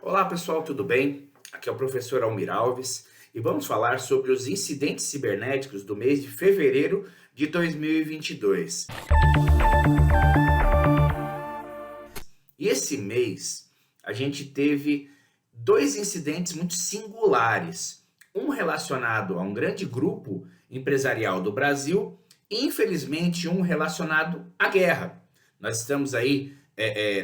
Olá pessoal, tudo bem? Aqui é o professor Almir Alves e vamos falar sobre os incidentes cibernéticos do mês de fevereiro de 2022. E esse mês a gente teve dois incidentes muito singulares, um relacionado a um grande grupo empresarial do Brasil e infelizmente um relacionado à guerra. Nós estamos aí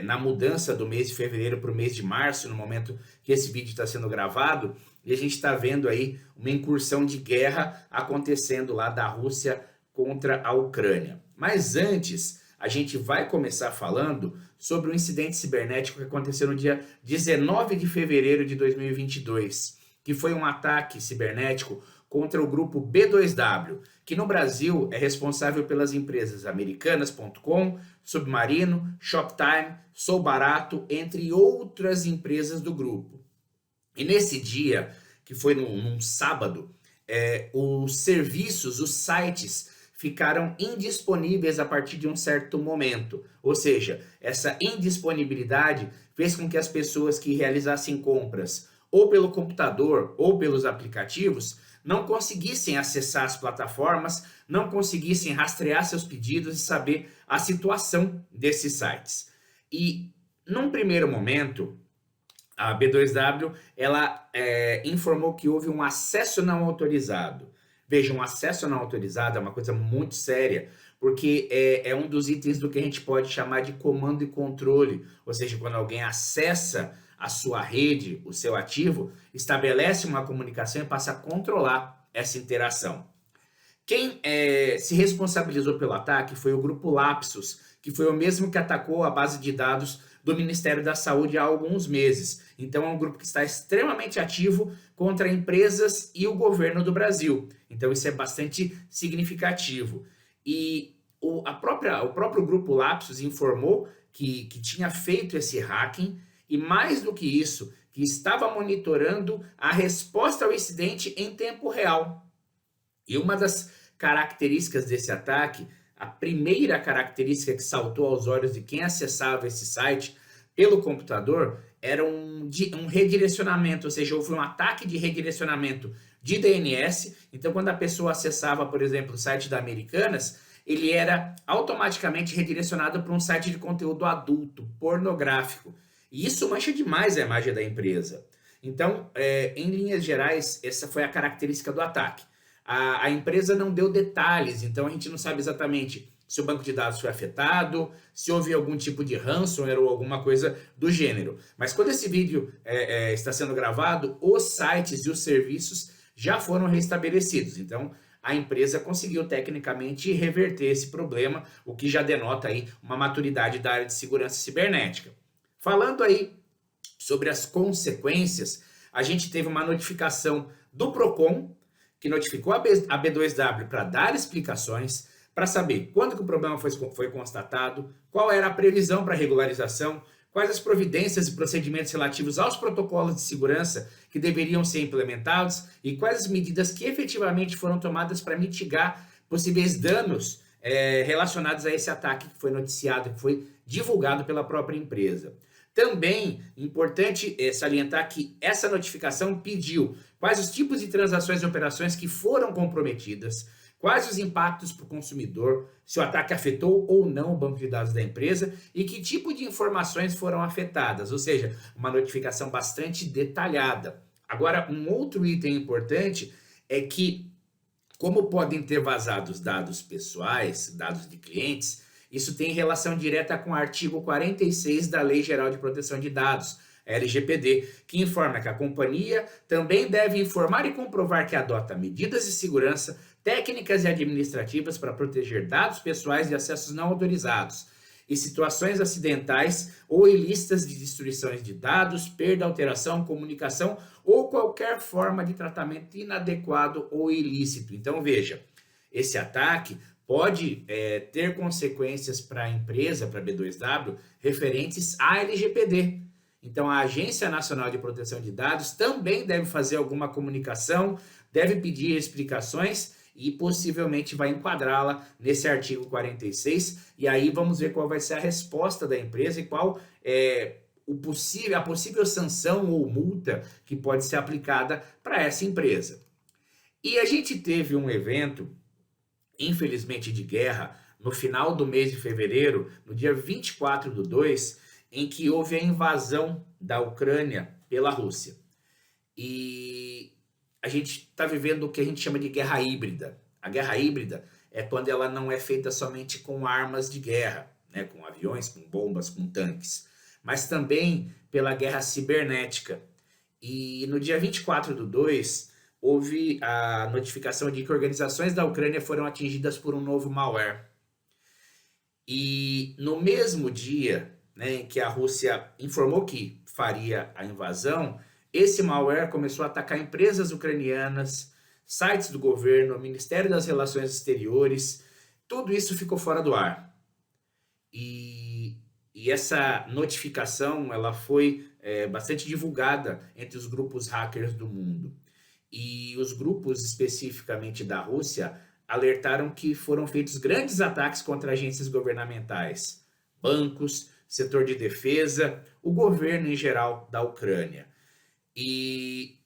na mudança do mês de fevereiro para o mês de março, no momento que esse vídeo está sendo gravado, e a gente está vendo aí uma incursão de guerra acontecendo lá da Rússia contra a Ucrânia. Mas antes, a gente vai começar falando sobre um incidente cibernético que aconteceu no dia 19 de fevereiro de 2022, que foi um ataque cibernético contra o grupo B2W, que no Brasil é responsável pelas empresas Americanas.com, Submarino, Shoptime, Sou Barato, entre outras empresas do grupo. E nesse dia, que foi num sábado, os serviços, os sites ficaram indisponíveis a partir de um certo momento. Ou seja, essa indisponibilidade fez com que as pessoas que realizassem compras ou pelo computador ou pelos aplicativos não conseguissem acessar as plataformas, não conseguissem rastrear seus pedidos e saber a situação desses sites. E num primeiro momento, a B2W ela informou que houve um acesso não autorizado. Veja, um acesso não autorizado é uma coisa muito séria, porque é um dos itens do que a gente pode chamar de comando e controle. Ou seja, quando alguém acessa a sua rede, o seu ativo, estabelece uma comunicação e passa a controlar essa interação. Quem se responsabilizou pelo ataque foi o grupo Lapsus, que foi o mesmo que atacou a base de dados do Ministério da Saúde há alguns meses. Então é um grupo que está extremamente ativo contra empresas e o governo do Brasil. Então isso é bastante significativo. E o próprio grupo Lapsus informou que tinha feito esse hacking e, mais do que isso, que estava monitorando a resposta ao incidente em tempo real. E uma das características desse ataque, a primeira característica que saltou aos olhos de quem acessava esse site pelo computador, era um redirecionamento, ou seja, houve um ataque de redirecionamento de DNS. Então, quando a pessoa acessava, por exemplo, o site da Americanas, ele era automaticamente redirecionado para um site de conteúdo adulto, pornográfico. E isso mancha demais a imagem da empresa. Então, em linhas gerais, essa foi a característica do ataque. A empresa não deu detalhes, então a gente não sabe exatamente se o banco de dados foi afetado, se houve algum tipo de ransomware ou alguma coisa do gênero. Mas quando esse vídeo está sendo gravado, os sites e os serviços já foram restabelecidos. Então, a empresa conseguiu tecnicamente reverter esse problema, o que já denota aí uma maturidade da área de segurança cibernética. Falando aí sobre as consequências, a gente teve uma notificação do Procon, que notificou a B2W para dar explicações, para saber quando que o problema foi constatado, qual era a previsão para regularização, quais as providências e procedimentos relativos aos protocolos de segurança que deveriam ser implementados e quais as medidas que efetivamente foram tomadas para mitigar possíveis danos relacionados a esse ataque que foi noticiado, que foi divulgado pela própria empresa. Também importante salientar que essa notificação pediu quais os tipos de transações e operações que foram comprometidas, quais os impactos para o consumidor, se o ataque afetou ou não o banco de dados da empresa e que tipo de informações foram afetadas, ou seja, uma notificação bastante detalhada. Agora, um outro item importante é que, como podem ter vazado os dados pessoais, dados de clientes, isso tem relação direta com o artigo 46 da Lei Geral de Proteção de Dados, LGPD, que informa que a companhia também deve informar e comprovar que adota medidas de segurança, técnicas e administrativas para proteger dados pessoais e acessos não autorizados, e situações acidentais ou ilícitas de destruições de dados, perda, alteração, comunicação ou qualquer forma de tratamento inadequado ou ilícito. Então, veja, esse ataque pode ter consequências para a empresa, para a B2W, referentes à LGPD. Então, a Agência Nacional de Proteção de Dados também deve fazer alguma comunicação, deve pedir explicações e possivelmente vai enquadrá-la nesse artigo 46. E aí vamos ver qual vai ser a resposta da empresa e qual a possível sanção ou multa que pode ser aplicada para essa empresa. E a gente teve um evento, infelizmente de guerra, no final do mês de fevereiro, no dia 24/2, em que houve a invasão da Ucrânia pela Rússia. E a gente está vivendo o que a gente chama de guerra híbrida. A guerra híbrida é quando ela não é feita somente com armas de guerra, né, com aviões, com bombas, com tanques, mas também pela guerra cibernética. E no dia 24/2, houve a notificação de que organizações da Ucrânia foram atingidas por um novo malware. E no mesmo dia, né, em que a Rússia informou que faria a invasão, esse malware começou a atacar empresas ucranianas, sites do governo, Ministério das Relações Exteriores, tudo isso ficou fora do ar. E essa notificação ela foi bastante divulgada entre os grupos hackers do mundo. E os grupos especificamente da Rússia alertaram que foram feitos grandes ataques contra agências governamentais, bancos, setor de defesa, o governo em geral da Ucrânia. E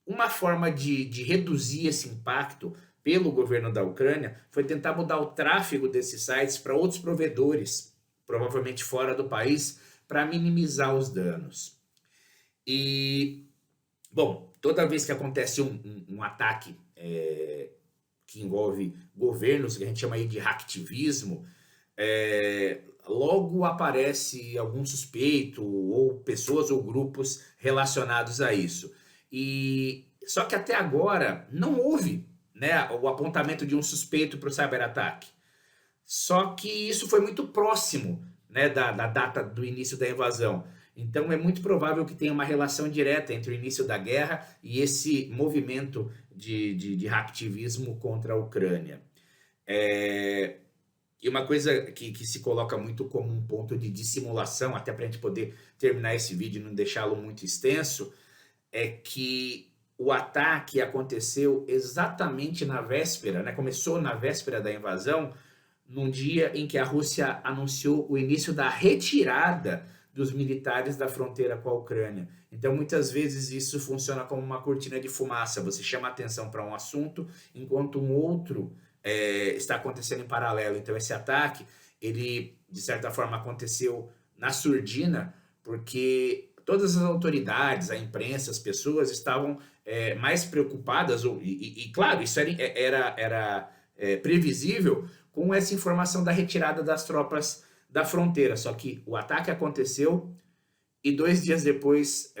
uma forma de reduzir esse impacto pelo governo da Ucrânia foi tentar mudar o tráfego desses sites para outros provedores, provavelmente fora do país, para minimizar os danos. E, bom, toda vez que acontece um ataque que envolve governos, que a gente chama aí de hacktivismo, logo aparece algum suspeito ou pessoas ou grupos relacionados a isso. Só que até agora não houve, né, o apontamento de um suspeito para o cyberataque. Só que isso foi muito próximo, né, da data do início da invasão. Então é muito provável que tenha uma relação direta entre o início da guerra e esse movimento de hacktivismo contra a Ucrânia. E uma coisa que se coloca muito como um ponto de dissimulação, até para a gente poder terminar esse vídeo e não deixá-lo muito extenso, é que o ataque aconteceu exatamente na véspera, né? Começou na véspera da invasão, num dia em que a Rússia anunciou o início da retirada dos militares da fronteira com a Ucrânia. Então, muitas vezes isso funciona como uma cortina de fumaça. Você chama atenção para um assunto, enquanto um outro está acontecendo em paralelo. Então, esse ataque, ele, de certa forma, aconteceu na surdina, porque todas as autoridades, a imprensa, as pessoas estavam mais preocupadas, claro, isso era previsível, com essa informação da retirada das tropas da fronteira. Só que o ataque aconteceu e 2 dias depois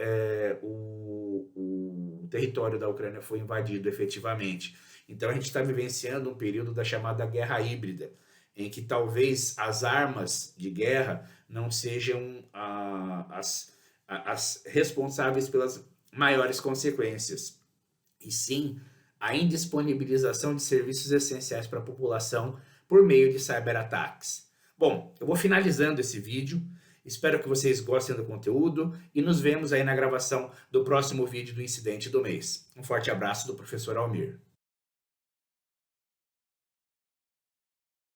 o território da Ucrânia foi invadido efetivamente. Então a gente está vivenciando um período da chamada guerra híbrida, em que talvez as armas de guerra não sejam as responsáveis pelas maiores consequências, e sim a indisponibilização de serviços essenciais para a população por meio de cyberataques. Bom, eu vou finalizando esse vídeo, espero que vocês gostem do conteúdo e nos vemos aí na gravação do próximo vídeo do Incidente do Mês. Um forte abraço do professor Almir.